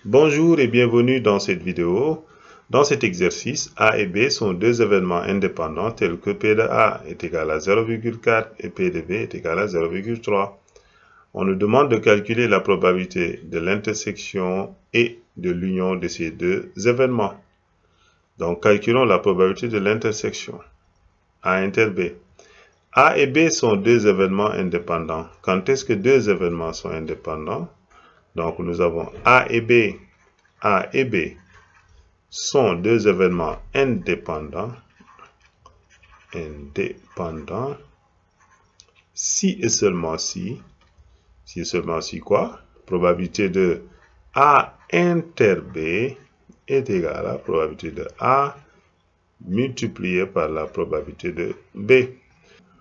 Bonjour et bienvenue dans cette vidéo. Dans cet exercice, A et B sont deux événements indépendants tels que P de A est égal à 0,4 et P de B est égal à 0,3. On nous demande de calculer la probabilité de l'intersection et de l'union de ces deux événements. Donc, calculons la probabilité de l'intersection. A inter B. A et B sont deux événements indépendants. Quand est-ce que deux événements sont indépendants? Donc, nous avons A et B. A et B sont deux événements indépendants. Si et seulement si. Si et seulement si quoi? Probabilité de A inter B est égale à la probabilité de A multiplié par la probabilité de B.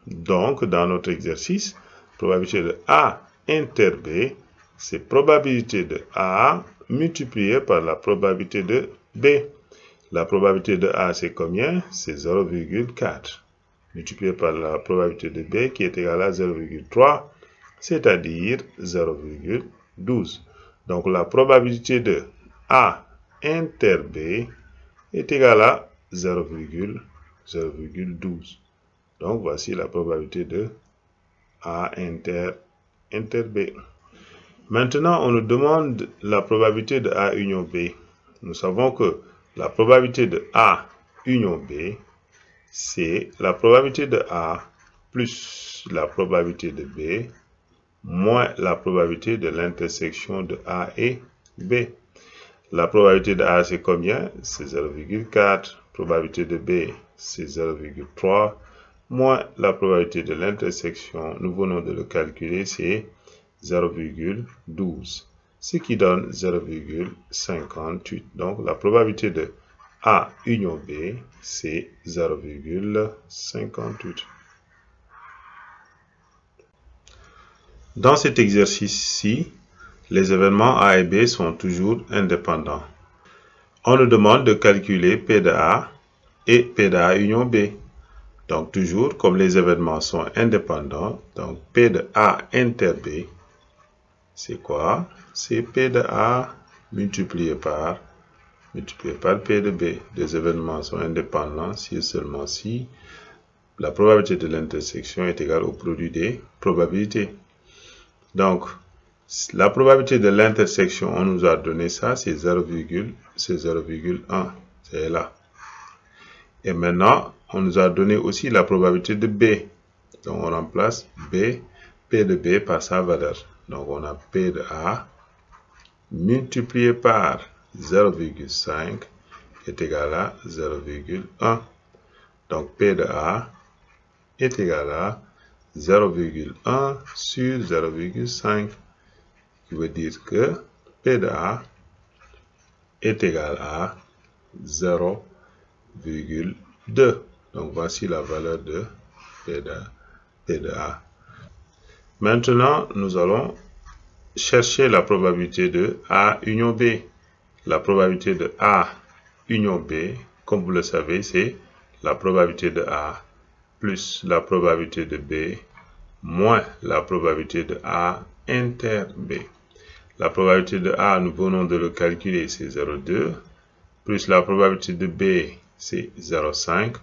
Donc, dans notre exercice, probabilité de A inter B, c'est probabilité de A multiplié par la probabilité de B. La probabilité de A, c'est combien? C'est 0,4 multiplié par la probabilité de B qui est égale à 0,3, c'est-à-dire 0,12. Donc, la probabilité de A inter B est égale à 0,12. Donc, voici la probabilité de A inter B. Maintenant, on nous demande la probabilité de A union B. Nous savons que la probabilité de A union B, c'est la probabilité de A plus la probabilité de B moins la probabilité de l'intersection de A et B. La probabilité de A, c'est combien? C'est 0,4. Probabilité de B, c'est 0,3. Moins la probabilité de l'intersection, nous venons de le calculer, c'est 0,12. Ce qui donne 0,58. Donc, la probabilité de A union B, c'est 0,58. Dans cet exercice-ci, les événements A et B sont toujours indépendants. On nous demande de calculer P de A et P de A union B. Donc, toujours, comme les événements sont indépendants, donc P de A inter B, c'est quoi? C'est P de A multiplié par P de B. Les événements sont indépendants si et seulement si la probabilité de l'intersection est égale au produit des probabilités. Donc, la probabilité de l'intersection, on nous a donné ça, c'est 0,1. C'est là. Et maintenant, on nous a donné aussi la probabilité de B. Donc, on remplace B, P de B par sa valeur. Donc, on a P de A multiplié par 0,5 est égal à 0,1. Donc, P de A est égal à 0,1 sur 0,5. Qui veut dire que P de A est égal à 0,2. Donc, voici la valeur de P de A. Maintenant, nous allons chercher la probabilité de A union B. La probabilité de A union B, comme vous le savez, c'est la probabilité de A plus la probabilité de B moins la probabilité de A inter B. La probabilité de A, nous venons de le calculer, c'est 0,2, plus la probabilité de B, c'est 0,5,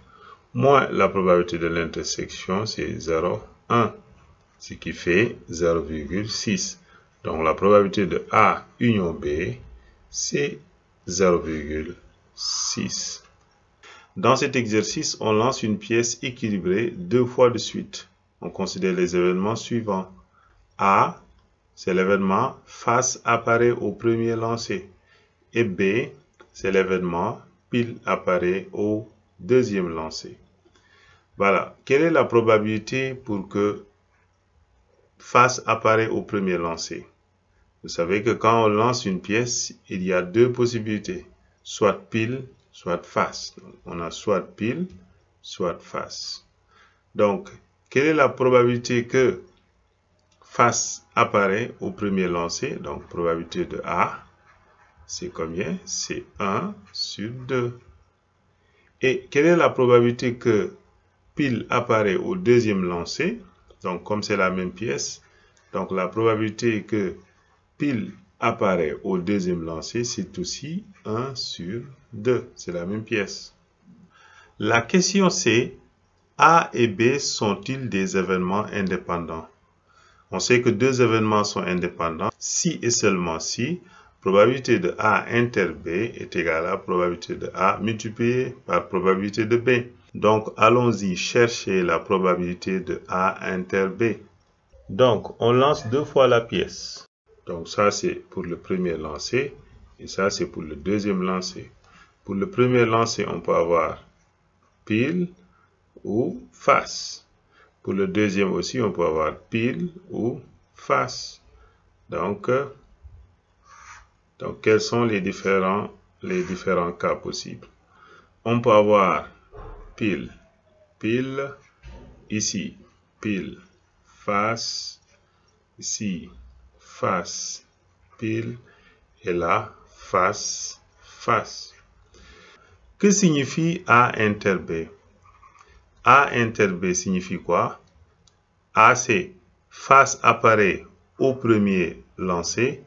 moins la probabilité de l'intersection, c'est 0,1, ce qui fait 0,6. Donc, la probabilité de A union B, c'est 0,6. Dans cet exercice, on lance une pièce équilibrée deux fois de suite. On considère les événements suivants. A, c'est l'événement face apparaît au premier lancé. Et B, c'est l'événement pile apparaît au deuxième lancé. Voilà. Quelle est la probabilité pour que face apparaît au premier lancé? Vous savez que quand on lance une pièce, il y a deux possibilités. Soit pile, soit face. Donc, on a soit pile, soit face. Donc, quelle est la probabilité que face apparaît au premier lancé? Donc, probabilité de A, c'est combien? C'est 1 sur 2. Et quelle est la probabilité que pile apparaît au deuxième lancé? Donc, comme c'est la même pièce, donc la probabilité que pile apparaît au deuxième lancer, c'est aussi 1 sur 2. C'est la même pièce. La question c'est, A et B sont-ils des événements indépendants? On sait que deux événements sont indépendants si et seulement si probabilité de A inter B est égale à probabilité de A multipliée par probabilité de B. Donc, allons-y chercher la probabilité de A inter B. Donc, on lance deux fois la pièce. Donc, ça, c'est pour le premier lancer et ça, c'est pour le deuxième lancer. Pour le premier lancer, on peut avoir pile ou face. Pour le deuxième aussi, on peut avoir pile ou face. Donc quels sont les différents cas possibles? On peut avoir pile, pile, ici, pile, face, ici, face, pile, et là, face, face. Que signifie A inter B? A inter B signifie quoi? A, c'est face apparaît au premier lancé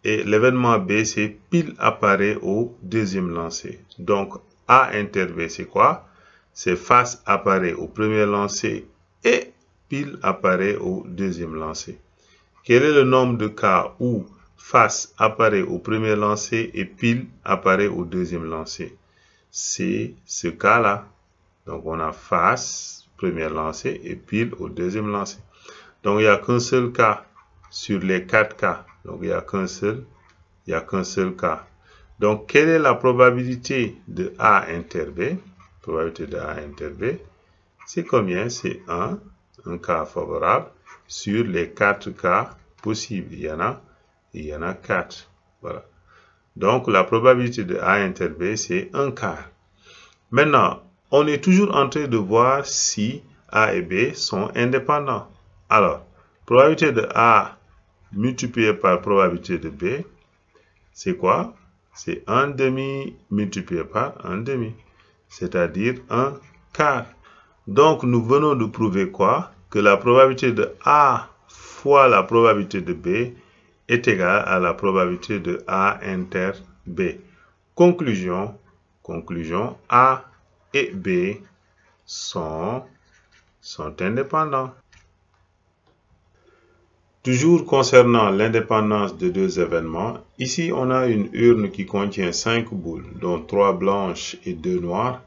et l'événement B, c'est pile apparaît au deuxième lancé. Donc, A inter B, c'est quoi? C'est face apparaît au premier lancé et pile apparaît au deuxième lancé. Quel est le nombre de cas où face apparaît au premier lancé et pile apparaît au deuxième lancé? C'est ce cas-là. Donc, on a face, premier lancé, et pile au deuxième lancé. Donc, il n'y a qu'un seul cas sur les 4 cas. Donc, il n'y a qu'un seul cas. Donc, quelle est la probabilité de A inter B? Probabilité de A inter B, c'est combien? C'est 1, un cas favorable, sur les 4 cas possibles. Il y en a 4. Voilà. Donc, la probabilité de A inter B, c'est 1 quart. Maintenant, on est toujours en train de voir si A et B sont indépendants. Alors, probabilité de A multiplié par probabilité de B, c'est quoi? C'est 1 demi multiplié par 1 demi, c'est-à-dire 1 quart. Donc, nous venons de prouver quoi? Que la probabilité de A fois la probabilité de B est égale à la probabilité de A inter B. Conclusion, A et B sont indépendants. Toujours concernant l'indépendance de deux événements, ici on a une urne qui contient 5 boules, dont 3 blanches et 2 noires.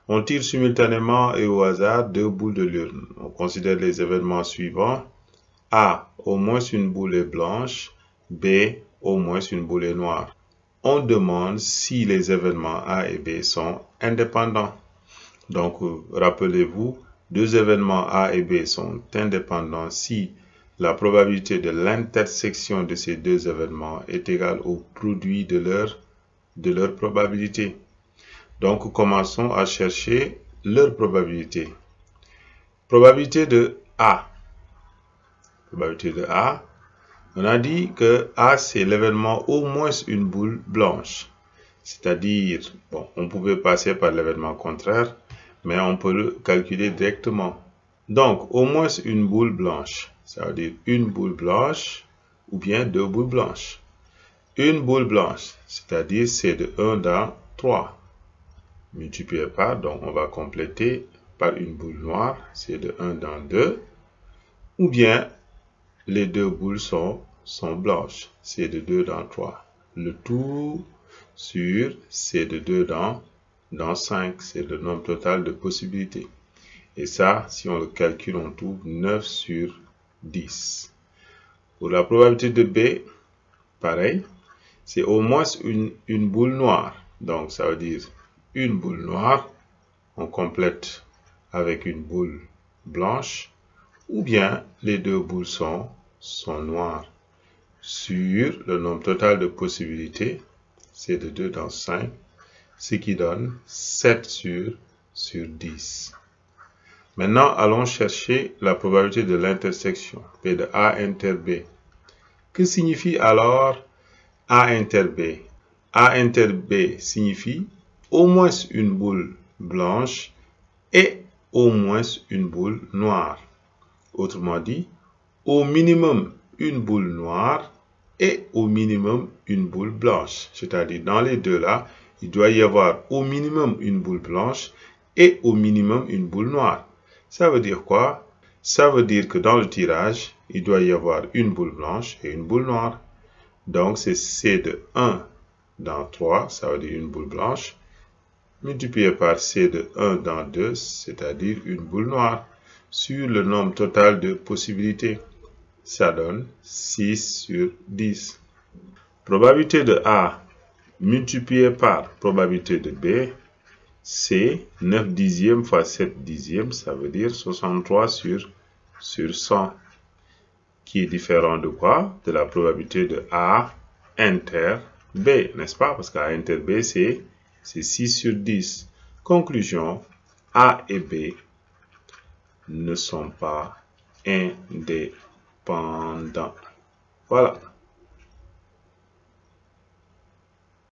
On tire simultanément et au hasard 2 boules de l'urne. On considère les événements suivants. A, au moins une boule est blanche. B, au moins une boule est noire. On demande si les événements A et B sont indépendants. Donc, rappelez-vous, deux événements A et B sont indépendants si la probabilité de l'intersection de ces deux événements est égale au produit de leur probabilité. Donc, commençons à chercher leur probabilité. Probabilité de A. Probabilité de A. On a dit que A, c'est l'événement au moins une boule blanche. C'est-à-dire, bon, on pouvait passer par l'événement contraire, mais on peut le calculer directement. Donc, au moins une boule blanche. Ça veut dire une boule blanche ou bien 2 boules blanches. Une boule blanche, c'est-à-dire c'est de 1 dans 3. Multiplié par, donc on va compléter par une boule noire, c'est de 1 dans 2. Ou bien, les 2 boules sont blanches, c'est de 2 dans 3. Le tout sur c'est de 2 dans 5, c'est le nombre total de possibilités. Et ça, si on le calcule, on trouve 9 sur 10. Pour la probabilité de B, pareil, c'est au moins une boule noire. Donc, ça veut dire une boule noire, on complète avec une boule blanche, ou bien les 2 boules sont noires. Sur le nombre total de possibilités, c'est de 2 dans 5, ce qui donne 7 sur 10. Maintenant, allons chercher la probabilité de l'intersection, P de A inter B. Que signifie alors A inter B? A inter B signifie au moins une boule blanche et au moins une boule noire. Autrement dit, au minimum une boule noire et au minimum une boule blanche. C'est-à-dire, dans les deux là, il doit y avoir au minimum une boule blanche et au minimum une boule noire. Ça veut dire quoi? Ça veut dire que dans le tirage, il doit y avoir une boule blanche et une boule noire. Donc, c'est C de 1 dans 3, ça veut dire une boule blanche, multiplié par C de 1 dans 2, c'est-à-dire une boule noire, sur le nombre total de possibilités. Ça donne 6 sur 10. Probabilité de A multiplié par probabilité de B, c'est 9 dixièmes fois 7 dixièmes, ça veut dire 63 sur 100, qui est différent de quoi? De la probabilité de A inter B, n'est-ce pas? Parce qu'A inter B, c'est 6 sur 10. Conclusion, A et B ne sont pas indépendants. Voilà.